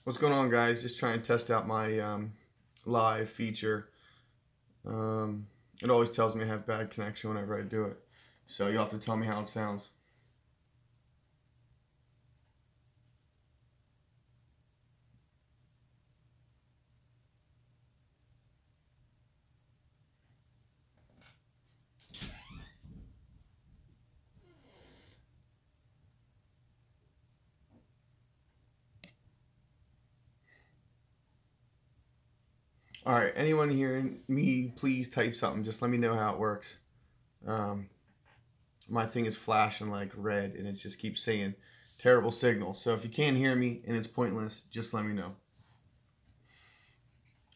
What's going on, guys? Just trying to test out my live feature. It always tells me I have bad connection whenever I do it. So you'll have to tell me how it sounds. All right, anyone hearing me, please type something. Just let me know how it works. My thing is flashing like red, and it just keeps saying terrible signal. So if you can't hear me and it's pointless, just let me know.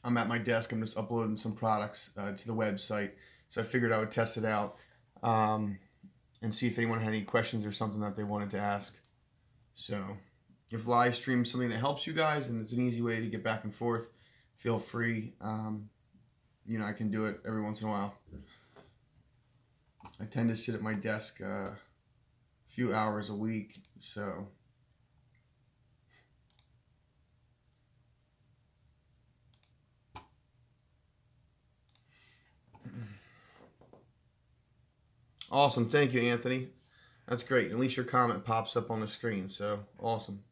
I'm at my desk. I'm just uploading some products to the website. So I figured I would test it out and see if anyone had any questions or something that they wanted to ask. So if live stream is something that helps you guys and it's an easy way to get back and forth, feel free. You know, I can do it every once in a while. I tend to sit at my desk a few hours a week, so awesome. Thank you, Anthony. That's great. At least your comment pops up on the screen, so awesome.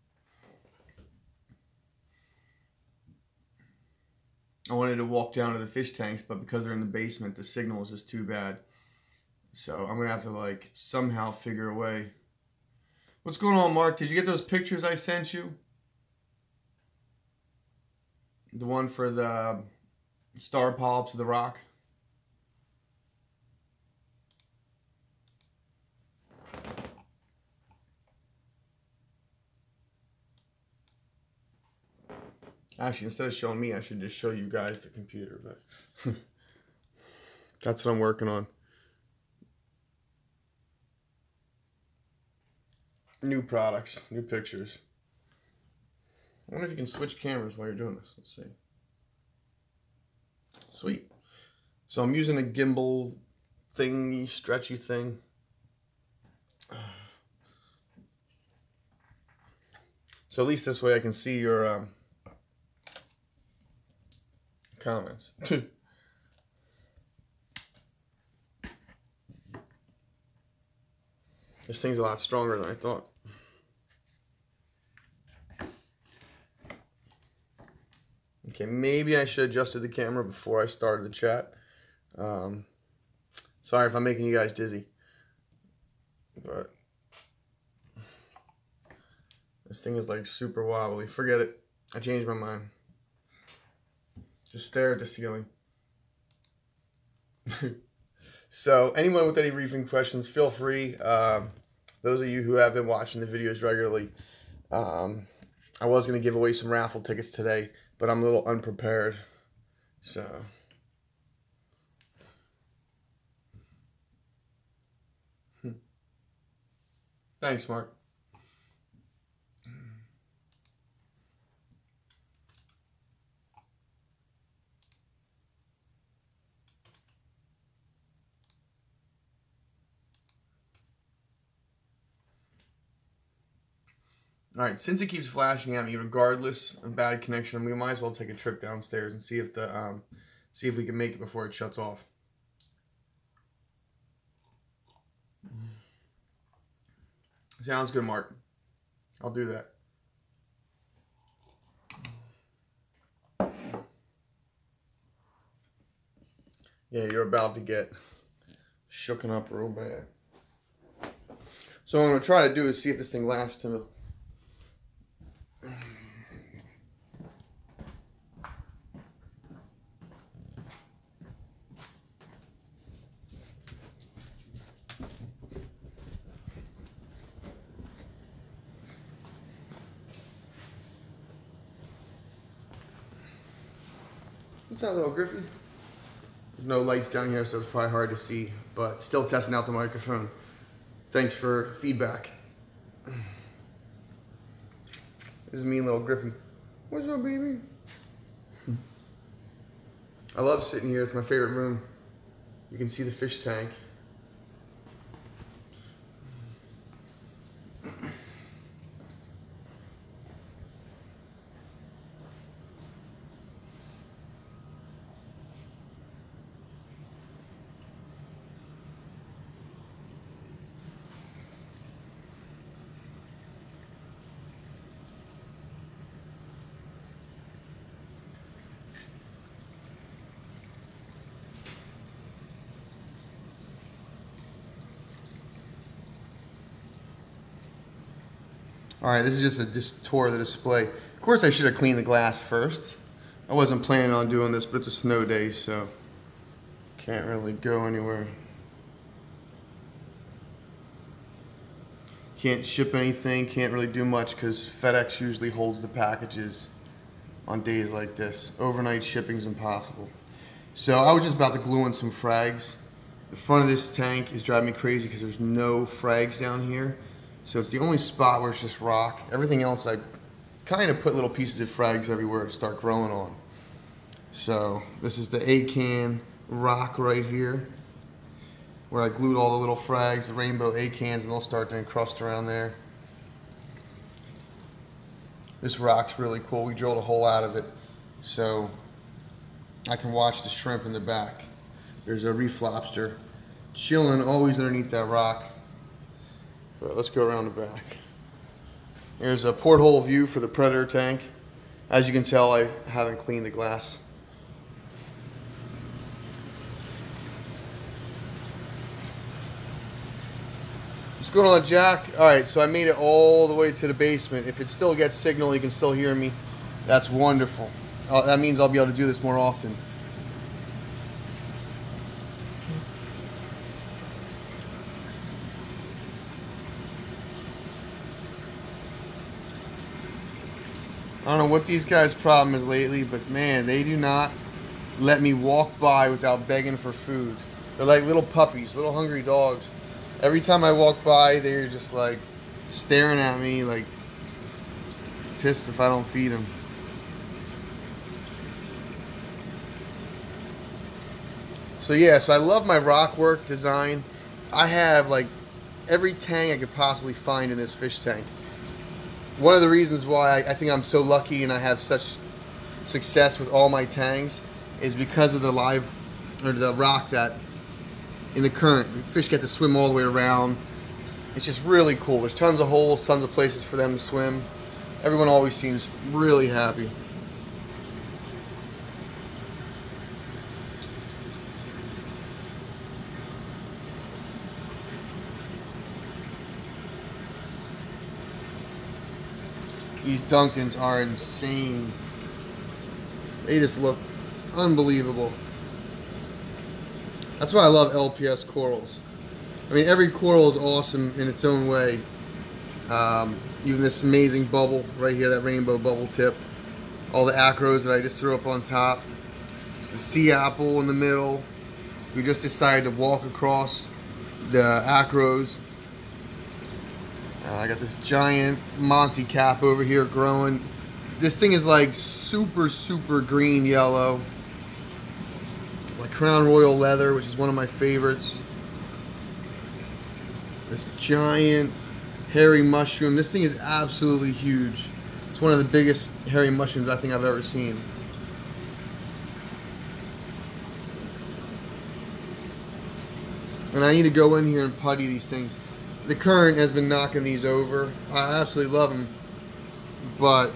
I wanted to walk down to the fish tanks, but because they're in the basement, the signal is just too bad. So I'm going to have to, like, somehow figure a way. What's going on, Mark? Did you get those pictures I sent you? The one for the star polyps of the rock? Actually, instead of showing me, I should just show you guys the computer, but that's what I'm working on. New products, new pictures. I wonder if you can switch cameras while you're doing this. Let's see. Sweet. So I'm using a gimbal thingy, stretchy thing. So at least this way I can see your comments. This thing's a lot stronger than I thought. Okay, maybe I should have adjusted the camera before I started the chat. Sorry if I'm making you guys dizzy. But this thing is like super wobbly. Forget it. I changed my mind. Just stare at the ceiling. So anyone with any reefing questions, feel free. Those of you who have been watching the videos regularly, I was going to give away some raffle tickets today, but I'm a little unprepared. So thanks, Mark. All right, since it keeps flashing at me regardless of bad connection, we might as well take a trip downstairs and see if the see if we can make it before it shuts off. Sounds good, Mark. I'll do that. Yeah, you're about to get shooken up real bad. So what I'm going to try to do is see if this thing lasts till... What's that, little Griffey? There's no lights down here, so it's probably hard to see, but still testing out the microphone. Thanks for feedback. This is me and little Griffey. What's up, baby? I love sitting here. It's my favorite room. You can see the fish tank. Alright, this is just a tour of the display. Of course I should have cleaned the glass first. I wasn't planning on doing this, but it's a snow day, so can't really go anywhere. Can't ship anything, can't really do much because FedEx usually holds the packages on days like this. Overnight shipping's impossible. So I was just about to glue in some frags. The front of this tank is driving me crazy because there's no frags down here. So it's the only spot where it's just rock. Everything else I kind of put little pieces of frags everywhere to start growing on. So this is the acan rock right here where I glued all the little frags, the rainbow acans, and they'll start to encrust around there. This rock's really cool. We drilled a hole out of it so I can watch the shrimp in the back. There's a reef lobster chilling always underneath that rock. But let's go around the back. Here's a porthole view for the predator tank. As you can tell, I haven't cleaned the glass. What's going on, Jack? Alright, so I made it all the way to the basement. If it still gets signal, you can still hear me. That's wonderful. That means I'll be able to do this more often. I don't know what these guys' problem is lately, but man, they do not let me walk by without begging for food. They're like little puppies, little hungry dogs. Every time I walk by, they're just like staring at me, like pissed if I don't feed them. So yeah, so I love my rock work design. I have like every tank I could possibly find in this fish tank. One of the reasons why I think I'm so lucky and I have such success with all my tanks is because of the rock that in the current. The fish get to swim all the way around. It's just really cool. There's tons of holes, tons of places for them to swim. Everyone always seems really happy. These Duncans are insane. They just look unbelievable. That's why I love LPS corals. I mean, every coral is awesome in its own way. Even this amazing bubble right here, that rainbow bubble tip. All the acros that I just threw up on top. The sea apple in the middle. We just decided to walk across the acros. I got this giant Monty cap over here growing. This thing is like super, super green yellow. Like Crown Royal leather, which is one of my favorites. This giant hairy mushroom. This thing is absolutely huge. It's one of the biggest hairy mushrooms I think I've ever seen. And I need to go in here and putty these things. The current has been knocking these over. I absolutely love them, but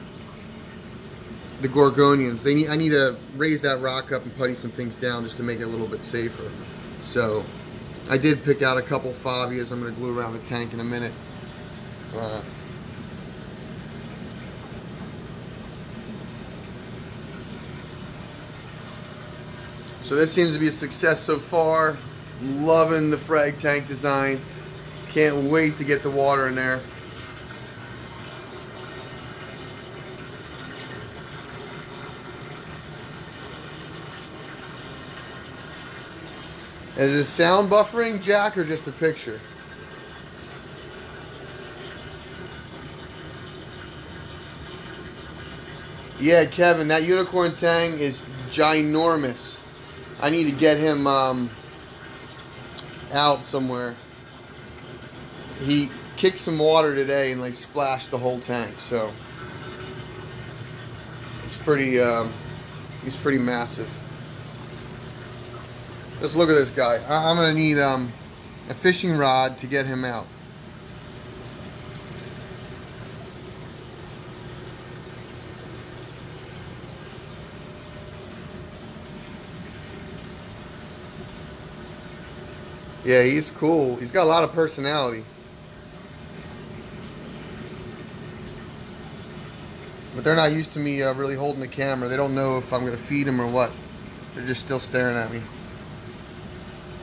the gorgonians, I need to raise that rock up and putty some things down just to make it a little bit safer. So I did pick out a couple Favias I'm going to glue around the tank in a minute. So this seems to be a success so far. Loving the frag tank design. Can't wait to get the water in there. Is it sound buffering, Jack, or just a picture? Yeah, Kevin, that unicorn tang is ginormous. I need to get him out somewhere. He kicked some water today and like splashed the whole tank, so it's pretty. He's pretty massive. Just look at this guy. I'm gonna need a fishing rod to get him out. Yeah, he's cool. He's got a lot of personality. But they're not used to me really holding the camera. They don't know if I'm going to feed them or what. They're just still staring at me.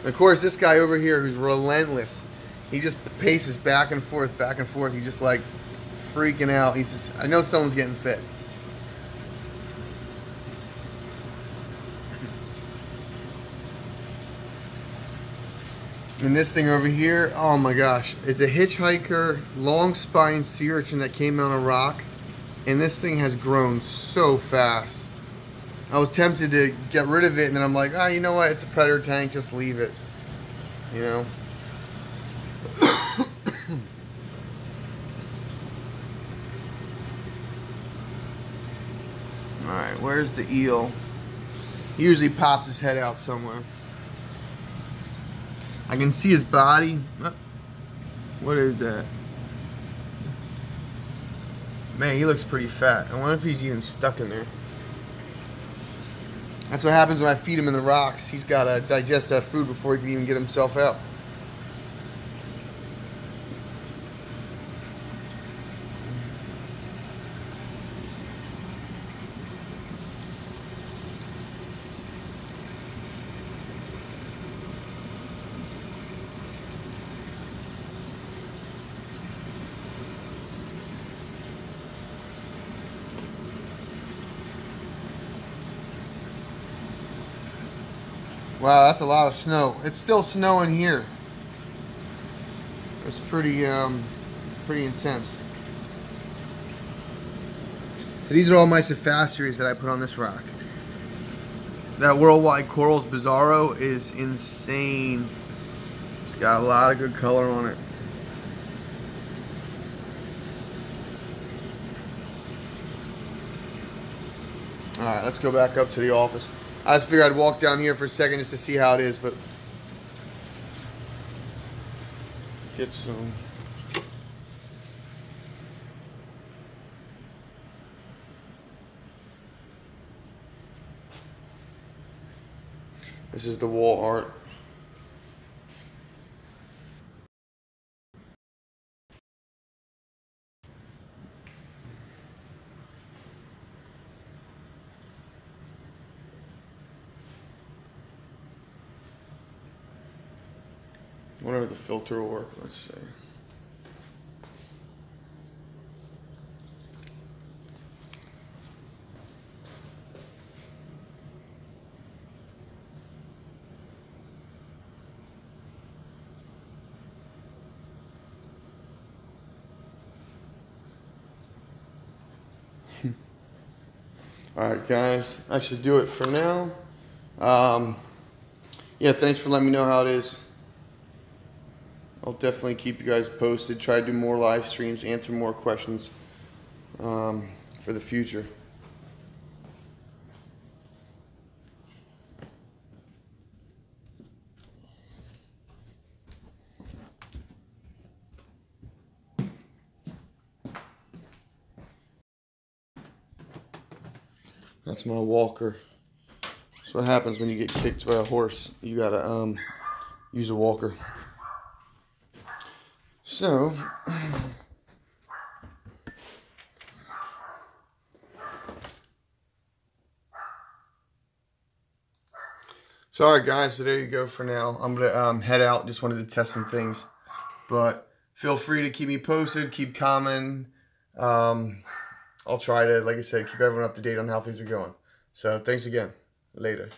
And of course, this guy over here who's relentless. He just paces back and forth, back and forth. He's just like freaking out. He's just, I know someone's getting fit. And this thing over here, oh my gosh, it's a hitchhiker, long spine sea urchin that came on a rock. And this thing has grown so fast. I was tempted to get rid of it, and then I'm like, oh, you know what? It's a predator tank. Just leave it. You know? Alright, where's the eel? He usually pops his head out somewhere. I can see his body. What is that? Man, he looks pretty fat. I wonder if he's even stuck in there. That's what happens when I feed him in the rocks. He's got to digest that food before he can even get himself out. Wow, that's a lot of snow. It's still snowing here. It's pretty intense. So these are all my cephastries that I put on this rock. That worldwide corals bizarro is insane. It's got a lot of good color on it. Alright, let's go back up to the office. I just figured I'd walk down here for a second just to see how it is, but get some. This is the wall art. I wonder if the filter will work. Let's see. Alright guys, that should do it for now. Yeah, thanks for letting me know how it is. I'll definitely keep you guys posted, try to do more live streams, answer more questions for the future. That's my walker. That's what happens when you get kicked by a horse. You gotta use a walker. So, alright guys, so there you go for now. I'm gonna head out. Just wanted to test some things, but feel free to keep me posted, keep commenting. I'll try to, like I said, keep everyone up to date on how things are going. So thanks again. Later.